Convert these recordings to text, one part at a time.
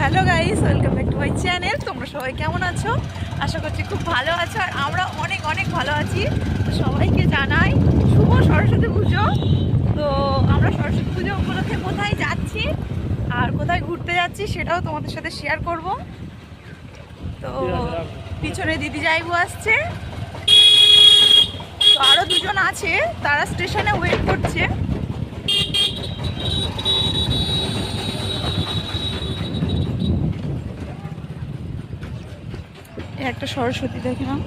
Hello guys, welcome back to my channel. তোমরা সবাই কেমন আছো? আশা করছি খুব ভালো আছো, আর আমরা অনেক অনেক ভালো আছি। তো সবাইকে জানাই শুভ সরস্বতী পুজো। তো আমরা সরস্বতী পুজো উপলক্ষে কোথায় যাচ্ছি আর কোথায় ঘুরতে যাচ্ছি সেটাও তোমাদের সাথে শেয়ার করব। তো পিছনে দিদি যাইবু আসছে, তো আরও দুজন আছে, তারা স্টেশনে ওয়েট করছে। একটা সরস্বতী দেখলাম।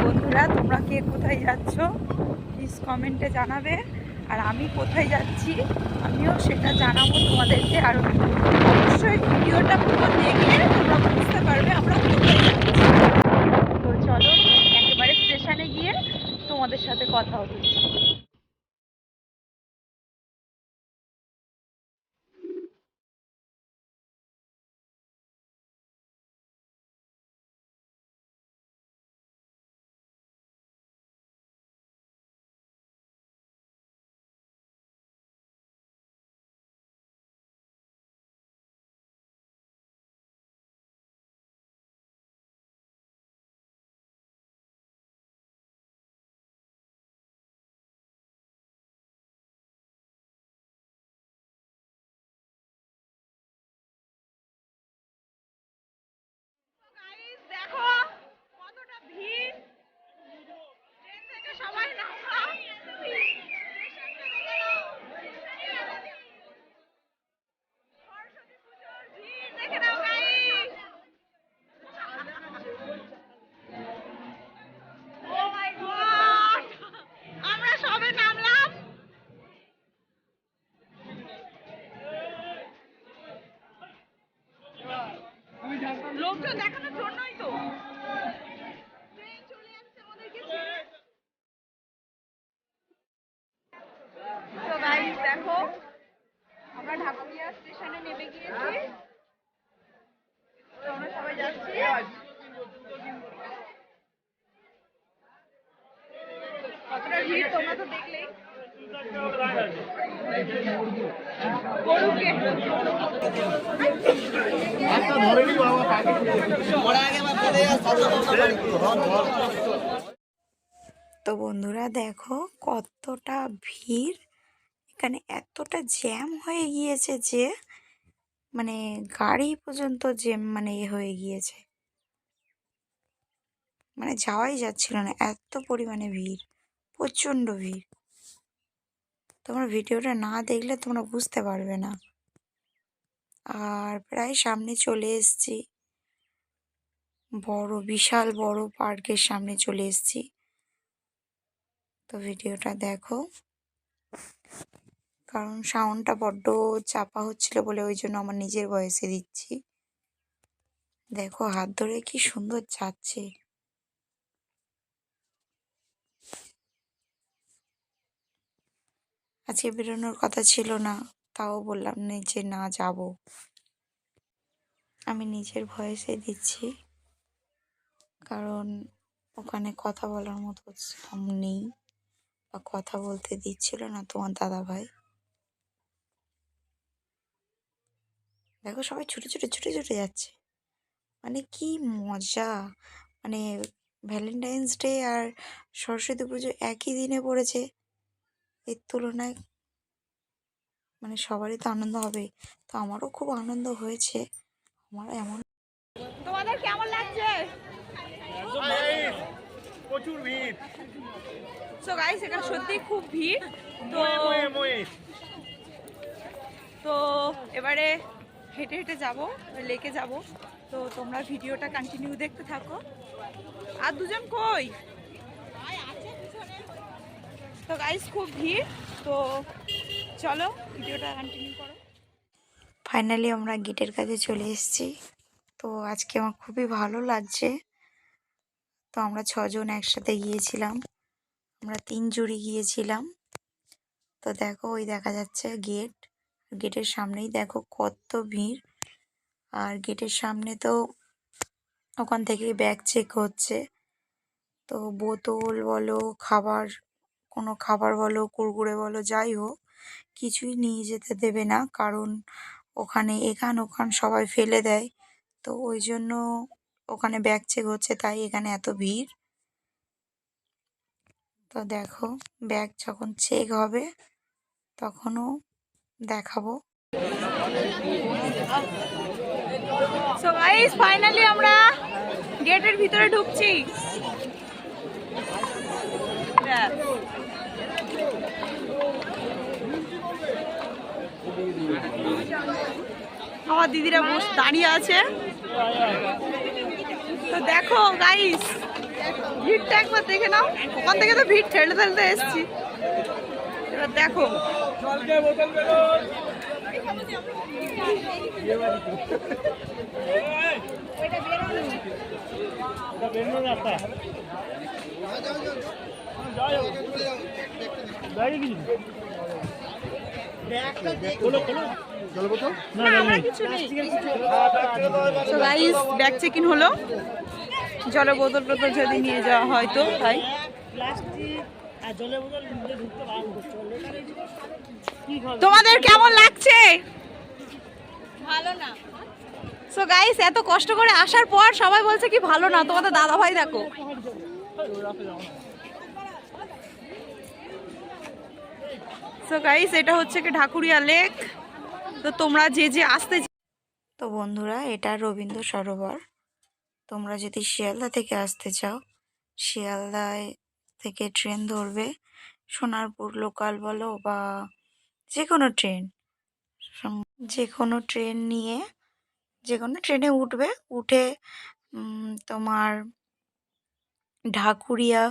বন্ধুরা, তোমরা কে কোথায় যাচ্ছ প্লিজ কমেন্টে জানাবে, আর আমি কোথায় যাচ্ছি আমিও সেটা জানাবো তোমাদেরকে। আর অবশ্যই ভিডিওটা পুরো দেখলে তোমরা বুঝতে পারবে আমরা কোথায় যাচ্ছি। তো চলো একেবারে স্টেশনে গিয়ে তোমাদের সাথে কথা হচ্ছে। দেখো কতটা ভিড়, ট্রেন থেকে সবাই নামলাম। সরস্বতী পুজোর ভিড় দেখে নাও গাইস। ও মাই গড, আমরা সবে নামলাম। লোকজন দেখানোর জন্যই তো ট্রেন চলে আসছে ওদেরকে ছেড়ে। তো গাইস দেখো, আমরা ঢাকুরিয়া স্টেশনে নেমে গিয়েছি। তো আমরা সবাই যাচ্ছি। কতটা ভিড় তোমরা তো দেখলেই। তো বন্ধুরা দেখো কতটা ভিড়, এখানে এতটা জ্যাম হয়ে গিয়েছে যে মানে গাড়ি পর্যন্ত জ্যাম মানে হয়ে গিয়েছে, মানে যাওয়াই যাচ্ছিল না, এত পরিমাণে ভিড়, প্রচণ্ড ভিড়। তোমরা ভিডিওটা না দেখলে তোমরা বুঝতে পারবে না। আর প্রায় সামনে চলে এসেছি, বড় বিশাল বড় পার্কের সামনে চলে এসেছি। তো ভিডিওটা দেখো, কারণ সাউন্ডটা বড্ড চাপা হচ্ছিল বলে ওই জন্য আমার নিজের ভয়েসে দিচ্ছি। দেখো হাত ধরে কি সুন্দর যাচ্ছে। আজকে বেরোনোর কথা ছিল না, তাও বললাম না যে না যাব। আমি নিজের ভয়েসে দিচ্ছি, কারণ ওখানে কথা বলার মতো নেই বা কথা বলতে দিচ্ছিল না তোমার দাদা ভাই। দেখো সবাই ছুটে ছুটে ছুটে ছুটে যাচ্ছে, মানে কি মজা। মানে ভ্যালেন্টাইন্স ডে আর সরস্বতী পুজো একই দিনে পড়েছে, এর তুলনায় মানে সবারই তো আনন্দ হবে। তো আমারও খুব আনন্দ হয়েছে। আমার এমন, তোমাদের কেমন লাগছে? প্রচুর ভিড়। সো গাইস এখানে সত্যি খুব ভিড়। তো তো এবারে হেঁটে হেঁটে যাব, লেকে যাব। তো তোমরা ভিডিওটা কন্টিনিউ দেখতে থাকো। আর দুজন কই? তো গাইস খুব ভিড়, তো চলো ভিডিওটা কন্টিনিউ করো। ফাইনালি আমরা গেটের কাছে চলে এসেছি। তো আজকে আমার খুবই ভালো লাগছে। তো আমরা 6জন একসাথে গিয়েছিলাম, আমরা 3 জুড়ি গিয়েছিলাম। তো দেখো ওই দেখা যাচ্ছে গেট, গেটের সামনেই দেখো কত ভিড়। আর গেটের সামনে তো ওখান থেকে ব্যাগ চেক হচ্ছে। তো বোতল বলো, খাবার কোনো খাবার বলো, কুরকুরে বলো, যাই হোক কিছুই নিয়ে যেতে দেবে না, কারণ ওখানে এখান ওখান সবাই ফেলে দেয়। তো ওই জন্য ওখানে ব্যাগ চেক হচ্ছে, তাই এখানে এত ভিড়। তো দেখো ব্যাগ যখন চেক হবে তখনও দেখাবো। সো গাইস ফাইনালি আমরা গেটের ভিতরে ঢুকছি। আমার দিদিরা দাঁড়িয়ে আছে। তো দেখো গাইস ভিড়টা একবার দেখে নাও। ওখান থেকে তো ভিড় ঠেলতে ঠেলতে এসছি। এবার দেখো ব্যাগ চেক ইন হলো। জলের বোতল টোতল যদি নিয়ে যাওয়া হয় তো তাই। তোমাদের কেমন লাগছে? ভালো না। সো গাইস এত কষ্ট করে আসার পর সবাই বলছে কি ভালো না। তোমাদের দাদা ভাই দেখো। সো গাইস এটা হচ্ছে কি ঢাকুরিয়া লেক। তো তোমরা যে যে আসতে, তো বন্ধুরা এটা রবীন্দ্র সরোবর। তোমরা যদি শিয়ালদা থেকে আসতে চাও, শিয়ালদায় থেকে ট্রেন ধরবে, সোনারপুর লোকাল বলো বা যে কোনো ট্রেন, যে কোনো ট্রেন নিয়ে যে কোনো ট্রেনে উঠবে। উঠে তোমার ঢাকুরিয়া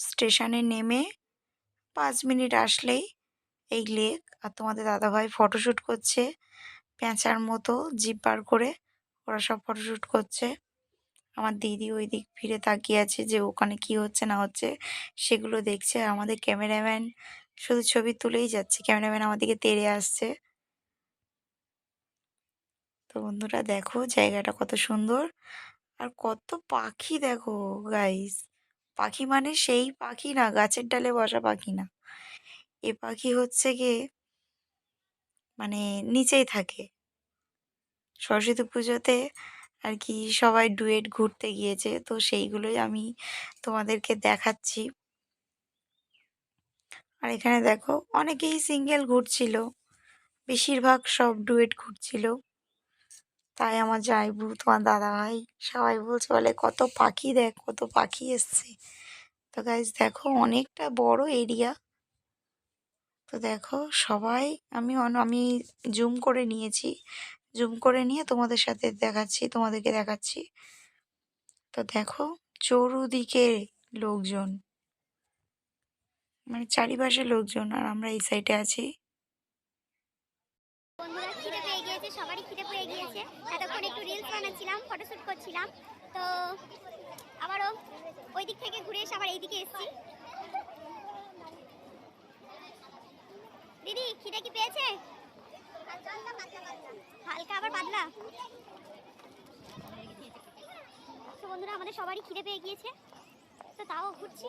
স্টেশনে নেমে 5 মিনিট আসলেই এই লেক। আর তোমাদের দাদাভাই ফটোশ্যুট করছে প্যাঁচার মতো জিপ বার করে, ওরা সব ফটোশ্যুট করছে। আমার দিদি ওই দিক ফিরে তাকিয়ে আছে যে ওখানে কি হচ্ছে না হচ্ছে সেগুলো দেখছে। আর আমাদের ক্যামেরাম্যান শুধু ছবি তুলেই যাচ্ছে, ক্যামেরাম্যান আমার দিকে তেড়ে আসছে। তো বন্ধুরা দেখো জায়গাটা কত সুন্দর, আর কত পাখি দেখো গাইস। পাখি মানে সেই পাখি না, গাছের ডালে বসা পাখি না। এ পাখি হচ্ছে গিয়ে মানে নিচেই থাকে। সরস্বতী পুজোতে আর কি সবাই ডুয়েট ঘুরতে গিয়েছে, তো সেইগুলোই আমি তোমাদেরকে দেখাচ্ছি। আর এখানে দেখো অনেকেই সিঙ্গেল ঘুরছিল, বেশিরভাগ সব ডুয়েট ঘুরছিল। তাই আমার জামাইবু, তোমার দাদা ভাই সবাই বলছে, বলে কত পাখি দেখ, কত পাখি এসছে। তো গাইজ দেখো অনেকটা বড় এরিয়া। তো দেখো সবাই আমি জুম করে নিয়েছি, জুম করে নিয়ে তোমাদের সাথে দেখাচ্ছি, তোমাদেরকে দেখাচ্ছি। তো দেখো চৌরুদিকে লোকজন, মানে চারিপাশে লোকজন, আর আমরা এই সাইডে আছি। বন্ধুরা খিদে পেয়ে গিয়েছে, সবারই খিদে পেয়ে গিয়েছে। এতক্ষণ একটু রিলস বানাচ্ছিলাম, ফটোশুট করছিলাম, তো আবারও ওই দিক থেকে ঘুরে এসে আবার এইদিকে এসেছি। দিদি খিদে কি পেয়েছে? হালকা আবার পাতলা। তো বন্ধুরা আমাদের সবারই খিদে পেয়ে গিয়েছে, তো তাও ঘুরছি।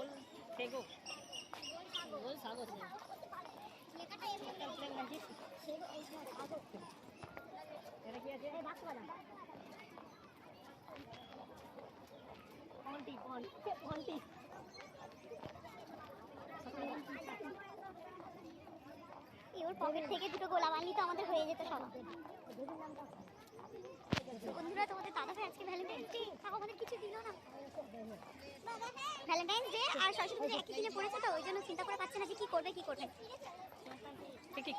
ওর পকেট থেকে দুটো গোলা মারলি তো আমাদের হয়ে যেত সব। বন্ধুরা তোমাদের দাদা ভাই আজকে ভ্যালেন্টাইন্স ডে, তাও আমাদের কিছু দিল না। ভ্যালেন্টাইন্স ডে আর সরস্বতী পুজো একই দিনে পড়েছে, তো ওই জন্য চিন্তা করে পাচ্ছে না যে কি করবে কি করবে। ঠিক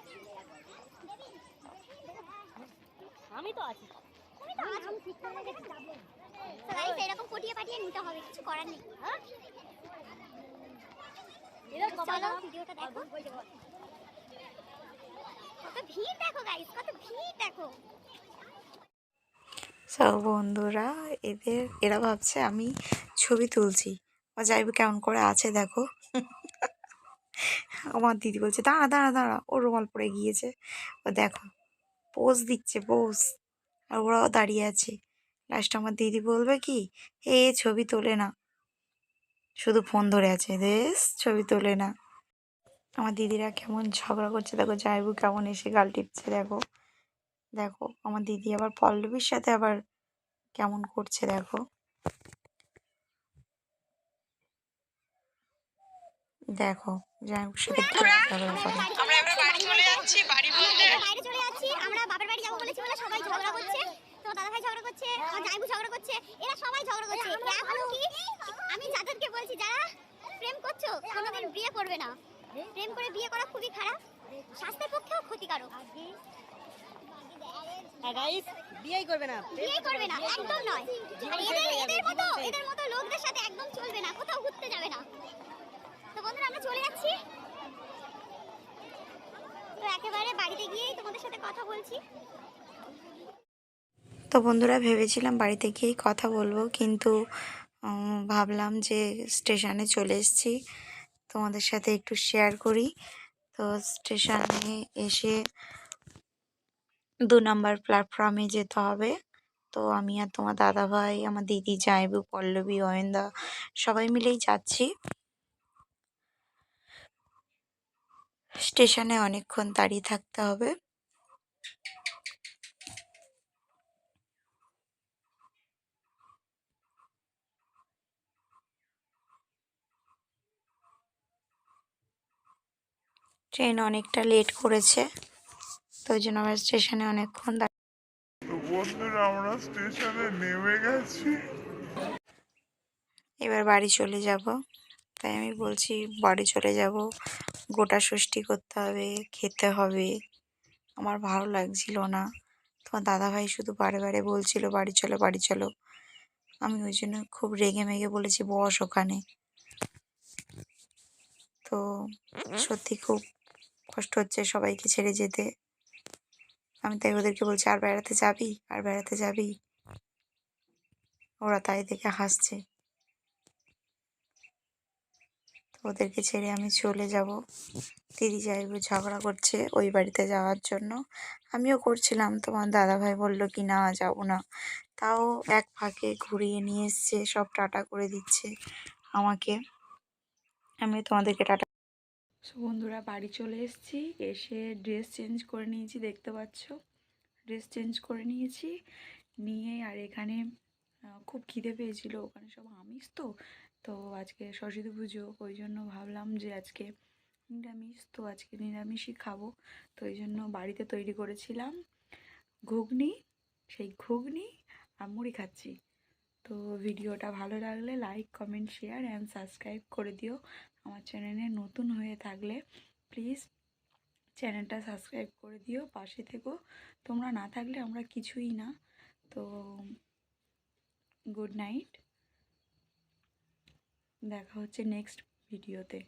আমি তো আছি, তুমি তো আছো, আমি ঠিক করে যাব। তো গাইস এরকম পটিয়ে পাটিয়ে নিতে হবে, কিছু করার নেই। এর চলো ভিডিওটা দেখো। কত ভিড় দেখো গাইস, কত ভিড় দেখো। সব বন্ধুরা এরা ভাবছে আমি ছবি তুলছি। ও যাইবে কেমন করে আছে দেখো। আমার দিদি বলছে দাঁড়া দাঁড়া দাঁড়া, ওর রুমাল পড়ে গিয়েছে। ও দেখো পোজ দিচ্ছে, পোজ। আর ওরাও দাঁড়িয়ে আছে। লাস্ট আমার দিদি বলবে কি, ছবি তোলে না, শুধু ফোন ধরে আছে, দেশ ছবি তোলে না। আমার দিদিরা কেমন ঝগড়া করছে দেখো, জাইবু কেমন এসে গাল টিপছে দেখো। দেখো আমার দিদি আবার পল্লবীর সাথে আবার কেমন করছে দেখো। দেখো জাইবুর সাথে কি ঝগড়া করে। আমরা এবার বাড়ি চলে যাচ্ছি। বাড়ি বলতে বাইরে চলে যাচ্ছি। আমরা বাবার বাড়ি যাবো বলেছি বলে সবাই ঝগড়া করছে। তো দাদা ভাই ঝগড়া করছে, আমার জাইবু ঝগড়া করছে, এরা সবাই ঝগড়া করছে। এখন কি আমি যাদেরকে বলছি যারা প্রেম করছো কোনোদিন বিয়ে করবে না। প্রেম করে বিয়ে করা খুবই খারাপ, স্বাস্থ্যের পক্ষেও ক্ষতিকারক। গাইস বিয়েই করবে না, বিয়ে করবে না, একদম নয়। আর এদের মতো লোকদের সাথে একদম চলবে না, কোথাও ঘুরতে যাবে না। তো বন্ধুরা আমরা চলে যাচ্ছি। তো একেবারে বাড়িতে গিয়েই তোমাদের সাথে কথা বলছি। তো বন্ধুরা ভেবেছিলাম বাড়িতে গিয়েই কথা বলবো, কিন্তু ভাবলাম যে স্টেশনে চলে এসেছি, তোমাদের সাথে একটু শেয়ার করি। তো স্টেশনে এসে 2 নম্বর প্ল্যাটফর্মে যেতে হবে। তো আমি আর তোমার দাদা ভাই, আমার দিদি, জাইবু, পল্লবী, অয়নদা সবাই মিলেই যাচ্ছি। স্টেশনে অনেকক্ষণ দাঁড়িয়ে থাকতে হবে। ট্রেন অনেকটা লেট করেছে, তো ওই জন্য আমরা স্টেশনে অনেকক্ষণ তো বন্ধুরা আমরা স্টেশনে নেমে গেছি। এবার বাড়ি চলে যাব। তাই আমি বলছি বাড়ি চলে যাব, গোটা ষষ্ঠী করতে হবে, খেতে হবে। আমার ভালো লাগছিল না। তোমার দাদাভাই শুধু বারে বারে বলছিল বাড়ি চলো বাড়ি চলো। আমি ওই জন্য খুব রেগে মেগে বলেছি বস ওখানে। তো সত্যি খুব কষ্ট হচ্ছে সবাইকে ছেড়ে যেতে। আমি তাই ওদেরকে বলছি আর বেড়াতে যাবি, আর বেড়াতে যাবি। ওরা তাই দেখে হাসছে। তো ওদেরকে ছেড়ে আমি চলে যাব। দিদি যাইবো ঝগড়া করছে ওই বাড়িতে যাওয়ার জন্য, আমিও করছিলাম। তোমার দাদাভাই বলল কি না যাবো না, তাও এক ফাঁকে ঘুরিয়ে নিয়ে এসছে, সব টাটা করে দিচ্ছে আমাকে। আমি তোমাদেরকে টাটা। সো বন্ধুরা বাড়ি চলে এসেছি, এসে ড্রেস চেঞ্জ করে নিয়েছি, দেখতে পাচ্ছ ড্রেস চেঞ্জ করে নিয়েছি নিয়ে। আর এখানে খুব খিদে পেয়েছিল, ওখানে সব আমিষ তো। তো আজকে সরস্বতী পুজো, ওই জন্য ভাবলাম যে আজকে নিরামিষ, তো আজকে নিরামিষই খাবো। তো এই জন্য বাড়িতে তৈরি করেছিলাম ঘুগনি, সেই ঘুগনি আর মুড়ি খাচ্ছি। তো ভিডিওটা ভালো লাগলে like, comment, share and subscribe করে দিও। আমার চ্যানেলে নতুন হয়ে থাকলে প্লিজ চ্যানেলটা সাবস্ক্রাইব করে দিও, পাশে থেকো। তোমরা না থাকলে আমরা কিছুই না। তো গুড নাইট, দেখা হচ্ছে নেক্সট ভিডিওতে।